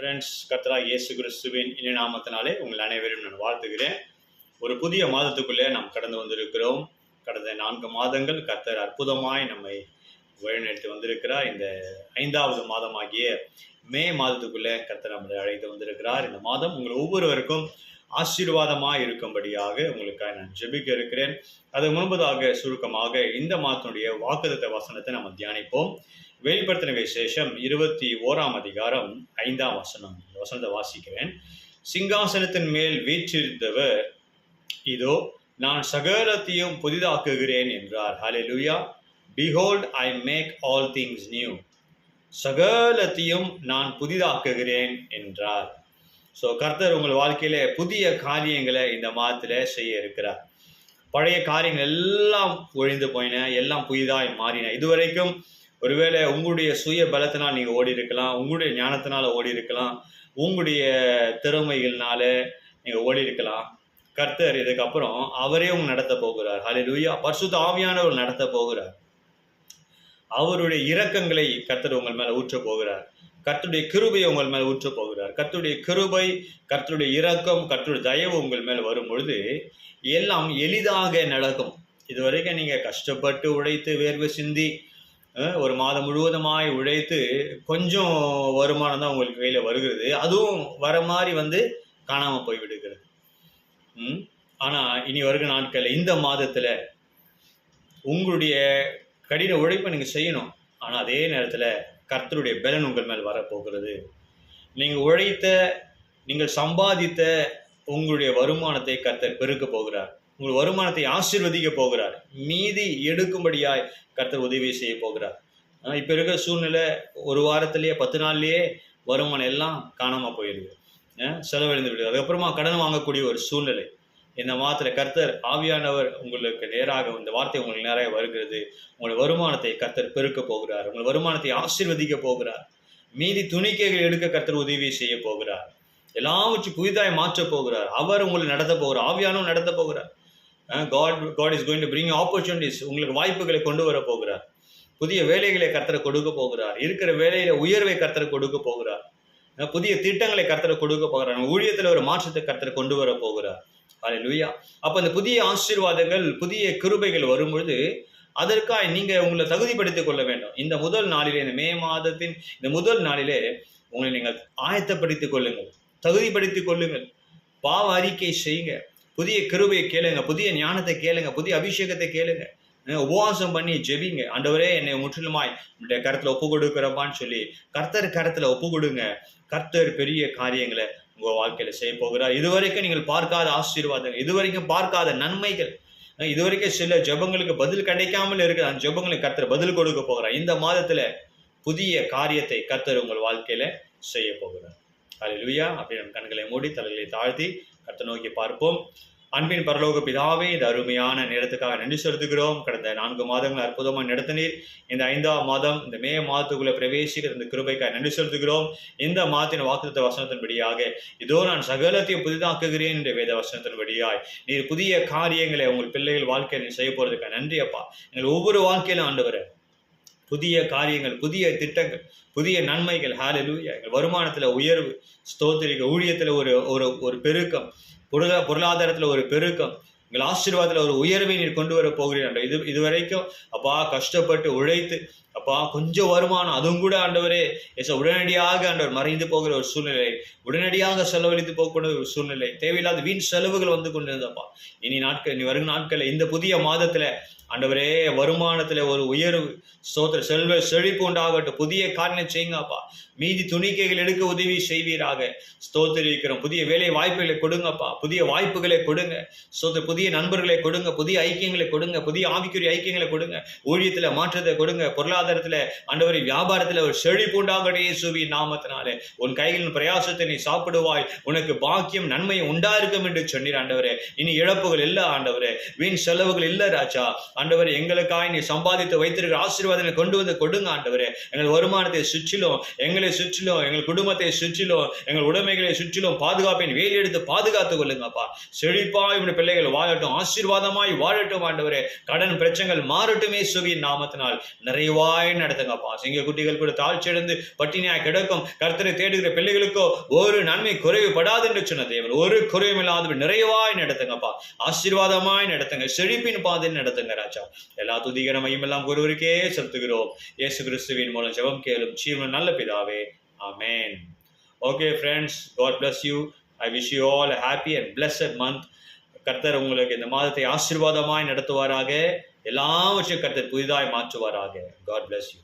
Friends, கர்த்தராகிய இயேசு கிறிஸ்துவின் இனிய நாமத்தினாலே உங்கள் அனைவரையும் நான் வாழ்த்துகிறேன். ஒரு புதிய மாதத்துக்குள்ளே நாம் கடந்து வந்திருக்கிறோம். கடந்த 4 மாதங்கள் கர்த்தர் அற்புதமாய் நம்மை வழிநடத்தி வந்திருக்கிறார். இந்த 5வது மாதமாகிய மே மாதத்துக்குள்ளே கர்த்தர் நம்மை அழைத்து வந்திருக்கிறார். இந்த மாதம் உங்கள் ஒவ்வொருவருக்கும் ஆசீர்வாதமாக இருக்கும்படியாக உங்களுக்காக நான் ஜெபிக்க இருக்கிறேன். அது முன்பதாக சுருக்கமாக இந்த மாதத்தினுடைய வாக்குத்தத்த வசனத்தை நம்ம தியானிப்போம். வெளிப்படுத்தின விசேஷம் 21ஆம் அதிகாரம் 5ஆம் வசனம். இந்த வசனத்தை வாசிக்கிறேன். சிங்காசனத்தின் மேல் வீற்றிருந்தவர், இதோ நான் சகலத்தையும் புதிதாக்குகிறேன் என்றார். ஹல்லேலூயா. Behold, I make all things new. சகலத்தையும் நான் புதிதாக்குகிறேன் என்றார். கர்த்தர் உங்கள் வாழ்க்கையில புதிய காரியங்களை இந்த மாதத்துல செய்ய இருக்கிறார். பழைய காரியங்கள் எல்லாம் ஒழிந்து போயின, எல்லாம் புதிதாய் மாறின. இதுவரைக்கும் ஒருவேளை உங்களுடைய சுய பலத்தினால் நீங்க ஓடி இருக்கலாம், உங்களுடைய ஞானத்தினால ஓடி இருக்கலாம், உங்களுடைய திறமைகள்னால நீங்க ஓடி இருக்கலாம். கர்த்தர் இதுக்கப்புறம் அவரே உங்க நடத்த போகிறார். ஹல்லேலூயா. பரிசுத்த ஆவியானவர் நடத்த போகிறார். அவருடைய இரக்கங்களை கர்த்தர் உங்கள் மேல ஊற்ற போகிறார். கர்த்தருடைய கிருபையை உங்கள் மேல ஊற்ற போகிறார். கர்த்தருடைய கிருபை, கர்த்தருடைய இரக்கம், கர்த்தருடைய தயவு உங்கள் மேல வரும் பொழுது எல்லாம் எளிதாக நடக்கும். இதுவரைக்கும் நீங்க கஷ்டப்பட்டு உழைத்து வேர்வை சிந்தி ஒரு மாதம் முழுவதுமாய் உழைத்து கொஞ்சம் வருமானம் தான் உங்களுக்கு கையில வருகிறது. அதுவும் வர மாதிரி காணாம போய் விடுகிறது. ஆனா இனி வருகிற நாட்கள் இந்த மாதத்துல உங்களுடைய கடின உழைப்பை நீங்க செய்யணும். ஆனா அதே நேரத்துல கர்த்தருடைய பலன் உங்கள் மேல் வரப்போகிறது. நீங்கள் உழைத்த, நீங்கள் சம்பாதித்த உங்களுடைய வருமானத்தை கர்த்தர் பெருக்க போகிறார். உங்கள் வருமானத்தை ஆசீர்வதிக்க போகிறார். மீதி எடுக்கும்படியாய் கர்த்தர் உதவி செய்ய போகிறார். இப்ப இருக்கிற சூழ்நிலை ஒரு வாரத்திலேயே 10 நாள்லயே வருமானம் எல்லாம் காணாம போயிடுது, செலவழிந்து விடுது. அதுக்கப்புறமா கடன் வாங்கக்கூடிய ஒரு சூழ்நிலை. இந்த மாதத்துல கர்த்தர் ஆவியானவர் உங்களுக்கு நேராக, இந்த வார்த்தை உங்களுக்கு நேராக வருகிறது. உங்கள் வருமானத்தை கர்த்தர் பெருக்க போகிறார். உங்கள் வருமானத்தை ஆசீர்வதிக்க போகிறார். மீதி துணிக்கைகள் எடுக்க கர்த்தர் உதவி செய்ய போகிறார். எல்லாவற்றையும் புதிதாய் மாற்ற போகிறார். அவர் உங்களை நடத்த போகிறார். ஆவியானவர் நடத்த போகிறார். God is going to bring opportunities. உங்களுக்கு வாய்ப்புகளை கொண்டு வர போகிறார். புதிய வேலைகளை கர்த்தர் கொடுக்க போகிறார். இருக்கிற வேலையில உயர்வை கர்த்தர் கொடுக்க போகிறார். புதிய திட்டங்களை கர்த்தர் கொடுக்க போகிறார். ஊழியத்துல ஒரு மாற்றத்தை கர்த்தர் கொண்டு வர போகிறார். ஹல்லேலூயா. அப்ப அந்த புதிய ஆசீர்வாதங்கள், புதிய கிருபைகள் வரும்பொழுது அதற்காக நீங்க உங்களை தகுதிப்படுத்திக் கொள்ள வேண்டும். இந்த முதல் நாளிலே, இந்த மே மாதத்தின் இந்த முதல் நாளிலே உங்களை நீங்கள் ஆயத்தப்படுத்திக் கொள்ளுங்கள், தகுதிப்படுத்திக் கொள்ளுங்கள். பாவ அறிக்கை செய்யுங்க, புதிய கிருபையை கேளுங்க, புதிய ஞானத்தை கேளுங்க, புதிய அபிஷேகத்தை கேளுங்க. உபவாசம் பண்ணி ஜெபிங்க. ஆண்டவரே, என்னை முற்றிலுமாய் உங்களுடைய கருத்துல ஒப்பு கொடுக்கிறப்பான்னு சொல்லி கர்த்தர் கருத்துல ஒப்பு கொடுங்க. கர்த்தர் பெரிய காரியங்களை உங்க வாழ்க்கையில செய்ய போகிறார். இதுவரைக்கும் நீங்கள் பார்க்காத ஆசீர்வாதங்கள், இதுவரைக்கும் பார்க்காத நன்மைகள், இதுவரைக்கும் சில ஜெபங்களுக்கு பதில் கிடைக்காமல் இருக்கிற அந்த ஜெபங்களுக்கு கர்த்தர் பதில் கொடுக்க போகிறார். இந்த மாதத்துல புதிய காரியத்தை கர்த்தர் உங்கள் வாழ்க்கையில செய்ய போகிறார். ஹல்லேலூயா. அப்படி நம் கண்களை மூடி தலைகளை தாழ்த்தி கர்த்தர் நோக்கி பார்ப்போம். அன்பின் பரலோக பிதாவே, இந்த அருமையான நேரத்துக்காக நன்றி செலுத்துகிறோம். கடந்த 4 மாதங்கள் அற்புதமாக நடத்தினீர். இந்த 5ஆம் மாதம், இந்த மே மாதத்துக்குள்ள பிரவேசிக்கிற இந்த கிருபைக்காக நன்றி செலுத்துகிறோம். இந்த மாதத்தின் வாக்குத்தத்த வசனத்தின்படியாக, இதோ நான் சகலத்தையும் புதிதாக்குகிறேன் என்ற வேத வசனத்தின்படியாய் நீர் புதிய காரியங்களை உங்கள் பிள்ளைகள் வாழ்க்கையில் செய்ய போறதுக்காக நன்றி அப்பா. எங்கள் ஒவ்வொரு வாழ்க்கையிலும் ஆண்டவரே புதிய காரியங்கள், புதிய திட்டங்கள், புதிய நன்மைகள். ஹல்லேலூயா. எங்கள் வருமானத்துல உயர்வு, ஸ்தோத்திரிக்க, ஊழியத்துல ஒரு பெருக்கம், பொருளாதாரத்துல ஒரு பெருக்கம், எங்கள் ஆசீர்வாதத்துல ஒரு உயர்வை நீர் கொண்டு வர போகிறீர்கள். இதுவரைக்கும் அப்பா கஷ்டப்பட்டு உழைத்து அப்பா கொஞ்சம் வருமானம், அதுவும் கூட ஆண்டவரே உடனடியாக ஆண்டவர் மறைந்து போகிற ஒரு சூழ்நிலை, உடனடியாக செலவழித்து போகக்கூடிய ஒரு சூழ்நிலை, தேவையில்லாத வீண் செலவுகள் வந்து கொண்டிருந்தப்பா. இனி வரும் நாட்கள் இந்த புதிய மாதத்துல ஆண்டவரே வருமானத்துல ஒரு உயர்வு, ஸ்தோத்திர, செல்வ செழிப்பு உண்டாகட்டும். புதிய காரியம் செய்யுங்கப்பா. மீதி துணிக்கைகள் எடுக்க உதவி செய்வீராக. ஸ்தோத்திரிக்கிறோம். புதிய வேலை வாய்ப்புகளை கொடுங்கப்பா. புதிய வாய்ப்புகளை கொடுங்க. ஸ்தோத்திர, புதிய நண்பர்களை கொடுங்க, புதிய ஐக்கியங்களை கொடுங்க, புதிய ஆவிக்குரிய ஐக்கியங்களை கொடுங்க, ஊழியத்துல மாற்றத்தை கொடுங்க, பொருளாதாரத்துல ஆண்டவரே வியாபாரத்துல ஒரு செழிப்பு உண்டாகட்டும் இயேசுவின் நாமத்தினாலே. உன் கைகளின் பிரயாசத்தை நீ சாப்பிடுவாய், உனக்கு பாக்கியம் நன்மை உண்டாயிருக்கும் என்று சொன்னீர் ஆண்டவரே. இனி இழப்புகள் இல்ல ஆண்டவரே, வீண் செலவுகள் இல்ல ராஜா. ஆண்டவரே, எங்களுக்காய் நீ சம்பாதித்து வைத்திருக்கிற ஆசீர்வாதங்களை கொண்டு வந்து கொடுங்க ஆண்டவரே. எங்கள் வருமானத்தை சுற்றிலும், எங்களை சுற்றிலும், எங்கள் குடும்பத்தை சுற்றிலும், எங்கள் உடைமைகளை சுற்றிலும் பாதுகாப்பின் வேலி எடுத்து பாதுகாத்துக் கொள்ளுங்கப்பா. செழிப்பாய் உடைய பிள்ளைகள் வாழட்டும், ஆசீர்வாதமாய் வாழட்டும் ஆண்டவரே. கடன் பிரச்சனைகள் மாறட்டுமே சுவின் நாமத்தினால் நிறைவாய் நடத்துங்கப்பா. சிங்க குட்டிகள் கூட தாழ்ச்சியடைந்து பட்டினியாய் கிடக்கும் கர்த்தரை தேடுகிற பிள்ளைகளுக்கோ ஒரு நன்மை குறைவுபடாது என்று சொன்ன தேவன், ஒரு குறைவும் இல்லாத நிறைவாய் நடத்துங்கப்பா. ஆசீர்வாதமாய் நடத்துங்க, செழிப்பின் பாதையில் நடத்துங்க ராஜா. எல்லா துதிகர மையம் எல்லாம் ஒருவருக்கே செலுத்துகிறோம். இயேசு கிறிஸ்துவின் மூலம் ஜெபம் கேளும் ஜீவன் நல்ல பிதாவே, ஆமென். Okay friends, God bless you. I wish you all a happy and blessed month. கர்த்தர் உங்களுக்கு இந்த மாதத்தை ஆசீர்வாதமாய் நடத்துவாராக. எல்லாவற்றையும் கர்த்தர் புதிதாய் மாற்றுவாராக. God bless you.